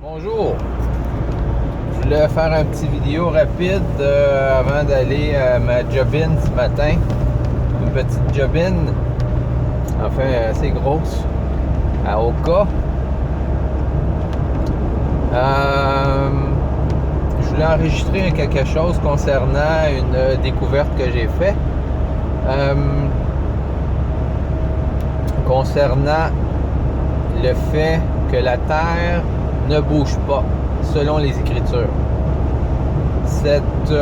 Bonjour, je voulais faire un petit vidéo rapide avant d'aller à ma job-in ce matin. Une petite job-in, enfin assez grosse, à Oka. Je voulais enregistrer quelque chose concernant une découverte que j'ai faite. Concernant le fait que la Terre ne bouge pas, selon les Écritures. Cette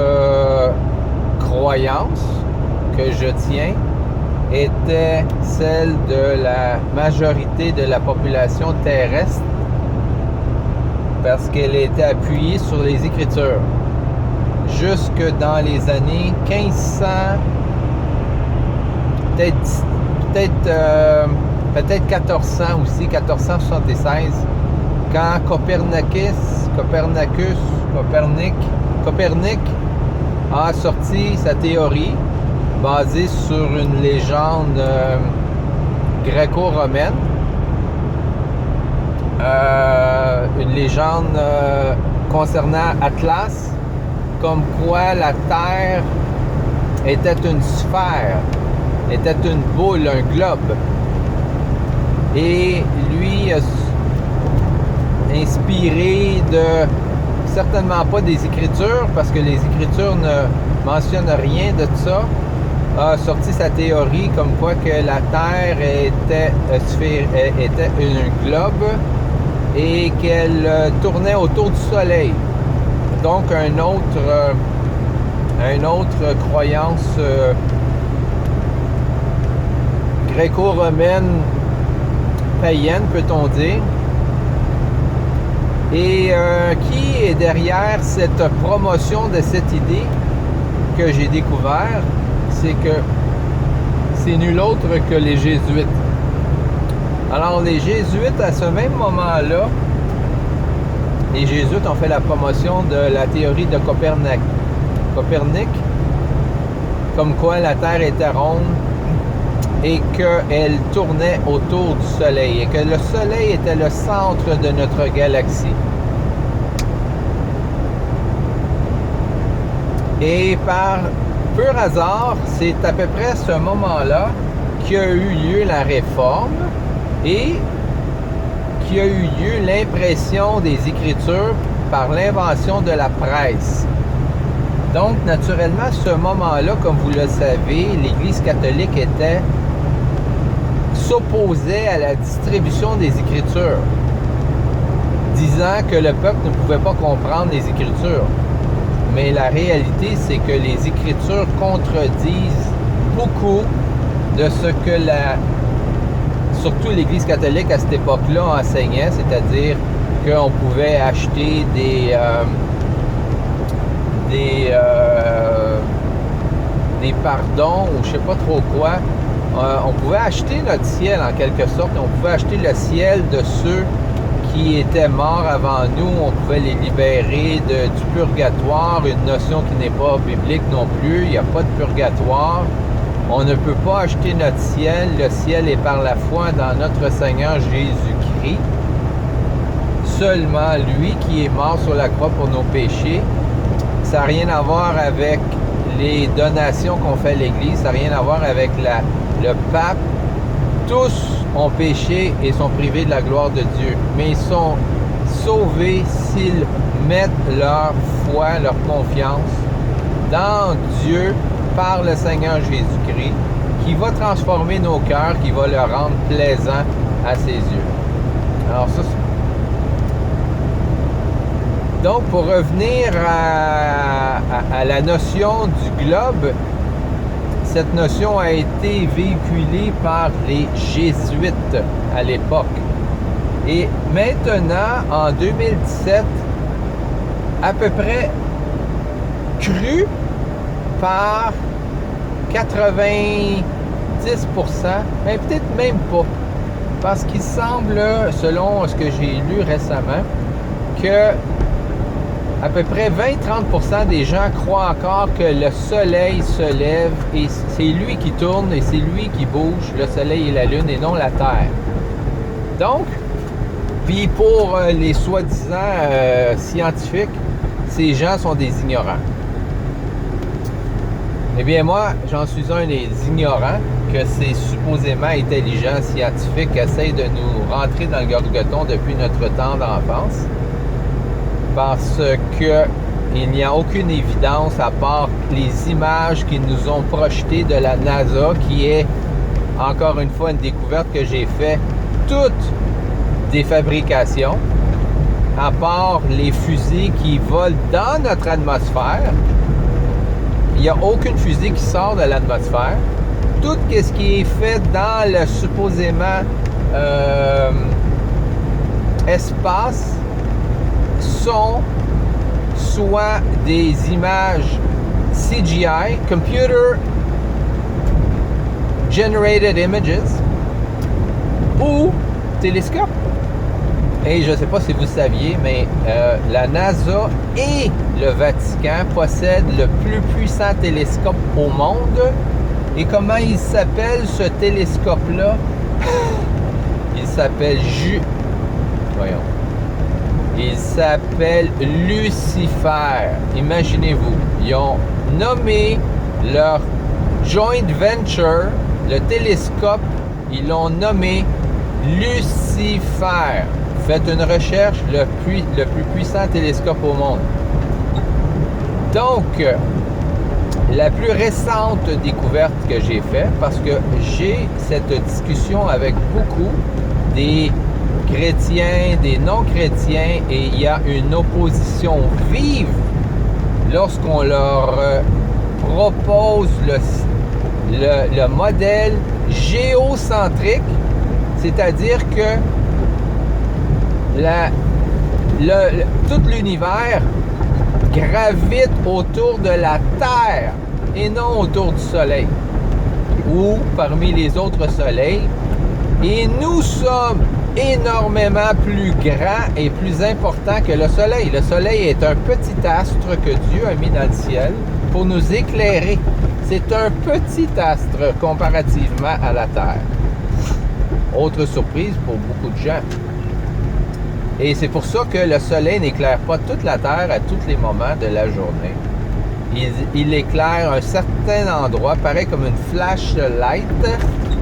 croyance que je tiens était celle de la majorité de la population terrestre parce qu'elle était appuyée sur les Écritures. Jusque dans les années 1500, peut-être 1400 aussi, 1476, quand Copernic a sorti sa théorie basée sur une légende gréco-romaine, une légende concernant Atlas, comme quoi la Terre était une sphère, était une boule, un globe. Et lui, inspiré de, certainement pas des Écritures, parce que les Écritures ne mentionnent rien de ça, a sorti sa théorie comme quoi que la Terre était un globe et qu'elle tournait autour du Soleil. Donc une autre croyance gréco-romaine païenne, peut-on dire. Et qui est derrière cette promotion de cette idée que j'ai découvert, c'est que c'est nul autre que les Jésuites. Alors les Jésuites, à ce même moment-là, les Jésuites ont fait la promotion de la théorie de Copernic, comme quoi la Terre était ronde et qu'elle tournait autour du Soleil et que le Soleil était le centre de notre galaxie. Et par pur hasard, c'est à peu près à ce moment-là qu'il a eu lieu la réforme et qu'il a eu lieu l'impression des Écritures par l'invention de la presse. Donc, naturellement, à ce moment-là, comme vous le savez, l'Église catholique s'opposait à la distribution des Écritures, disant que le peuple ne pouvait pas comprendre les Écritures. Mais la réalité, c'est que les Écritures contredisent beaucoup de ce que surtout l'Église catholique à cette époque-là enseignait, c'est-à-dire qu'on pouvait acheter des pardons ou je sais pas trop quoi. On pouvait acheter notre ciel en quelque sorte. On pouvait acheter le ciel de ceux qui étaient morts avant nous. On pouvait les libérer du purgatoire, une notion qui n'est pas biblique non plus. Il n'y a pas de purgatoire. On ne peut pas acheter notre ciel. Le ciel est par la foi dans notre Seigneur Jésus-Christ. Seulement lui qui est mort sur la croix pour nos péchés. Ça n'a rien à voir avec les donations qu'on fait à l'Église. Ça n'a rien à voir avec le pape. Tous ont péché et sont privés de la gloire de Dieu. Mais ils sont sauvés s'ils mettent leur foi, leur confiance dans Dieu par le Seigneur Jésus-Christ, qui va transformer nos cœurs, qui va le rendre plaisant à ses yeux. Alors ça, donc, pour revenir à la notion du globe, cette notion a été véhiculée par les Jésuites à l'époque. Et maintenant, en 2017, à peu près cru par 90%, mais peut-être même pas. Parce qu'il semble, selon ce que j'ai lu récemment, que à peu près 20-30% des gens croient encore que le soleil se lève et c'est lui qui tourne et c'est lui qui bouge, le soleil et la lune, et non la Terre. Donc, Puis pour les soi-disant scientifiques, ces gens sont des ignorants. Eh bien moi, j'en suis un des ignorants que ces supposément intelligents scientifiques essayent de nous rentrer dans le gorgoton depuis notre temps d'enfance. Parce que il n'y a aucune évidence à part les images qu'ils nous ont projetées de la NASA, qui est, encore une fois, une découverte que j'ai faite, toutes des fabrications, à part les fusées qui volent dans notre atmosphère. Il n'y a aucune fusée qui sort de l'atmosphère. Tout ce qui est fait dans le supposément espace sont soit des images CGI, Computer Generated Images, ou télescope. Et je ne sais pas si vous saviez, mais la NASA et le Vatican possèdent le plus puissant télescope au monde. Et comment il s'appelle ce télescope-là? Il s'appelle Voyons. Il s'appelle Lucifer. Imaginez-vous, ils ont nommé leur joint venture, le télescope, ils l'ont nommé Lucifer. Faites une recherche, le plus puissant télescope au monde. Donc, la plus récente découverte que j'ai faite, parce que j'ai cette discussion avec beaucoup des chrétiens, des non-chrétiens, et il y a une opposition vive lorsqu'on leur propose le modèle géocentrique, c'est-à-dire que tout l'univers gravite autour de la Terre et non autour du Soleil ou parmi les autres soleils. Et nous sommes énormément plus grands et plus importants que le Soleil. Le Soleil est un petit astre que Dieu a mis dans le ciel pour nous éclairer. C'est un petit astre comparativement à la Terre. Autre surprise pour beaucoup de gens. Et c'est pour ça que le soleil n'éclaire pas toute la Terre à tous les moments de la journée. Il éclaire un certain endroit, pareil comme une flashlight,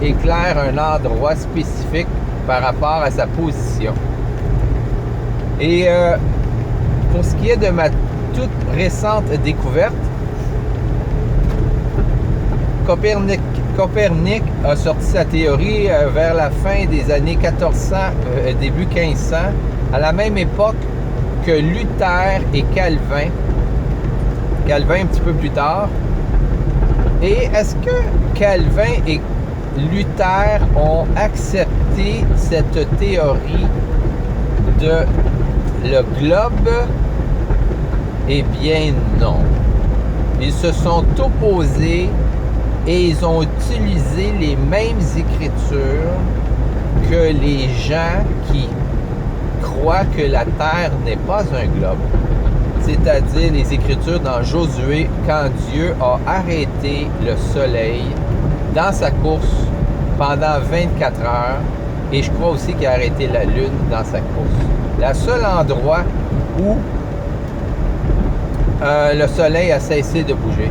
éclaire un endroit spécifique par rapport à sa position. Et pour ce qui est de ma toute récente découverte, Copernic a sorti sa théorie vers la fin des années 1400, début 1500, à la même époque que Luther et Calvin. Calvin un petit peu plus tard. Et est-ce que Calvin et Luther ont accepté cette théorie de le globe? Eh bien non. Ils se sont opposés et ils ont utilisé les mêmes écritures que les gens qui croient que la Terre n'est pas un globe. C'est-à-dire les écritures dans Josué, quand Dieu a arrêté le soleil dans sa course pendant 24 heures, et je crois aussi qu'il a arrêté la lune dans sa course. Le seul endroit où le soleil a cessé de bouger.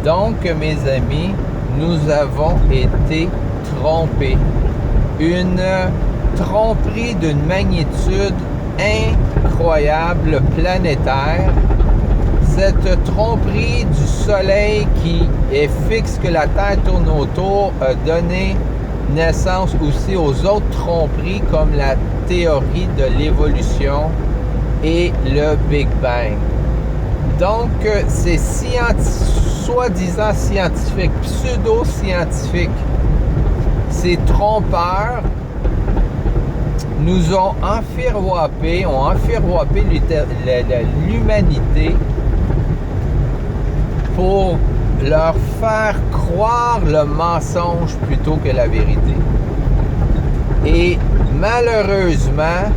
Donc, mes amis, nous avons été trompés. Une tromperie d'une magnitude incroyable planétaire. Cette tromperie du soleil qui est fixe que la Terre tourne autour a donné naissance aussi aux autres tromperies comme la théorie de l'évolution et le Big Bang. Donc, ces soi-disant scientifiques, pseudo-scientifiques, ces trompeurs nous ont enfiroppé l'humanité pour leur faire croire le mensonge plutôt que la vérité. Et malheureusement,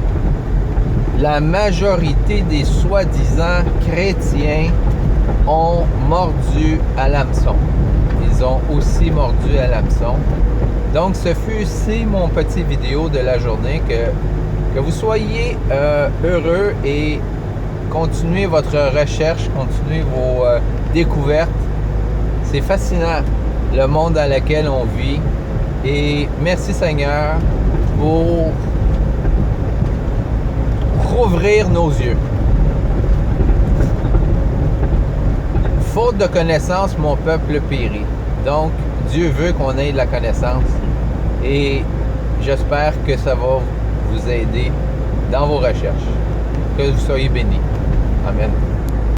la majorité des soi-disant chrétiens ont mordu à l'hameçon. Ils ont aussi mordu à l'hameçon. Donc, ce fut ici mon petit vidéo de la journée que Que vous soyez heureux et continuez votre recherche, continuez vos découvertes. C'est fascinant le monde dans lequel on vit. Et merci Seigneur pour rouvrir nos yeux. Faute de connaissance, mon peuple périt. Donc, Dieu veut qu'on ait de la connaissance. Et j'espère que ça va vous aider dans vos recherches. Que vous soyez bénis. Amen.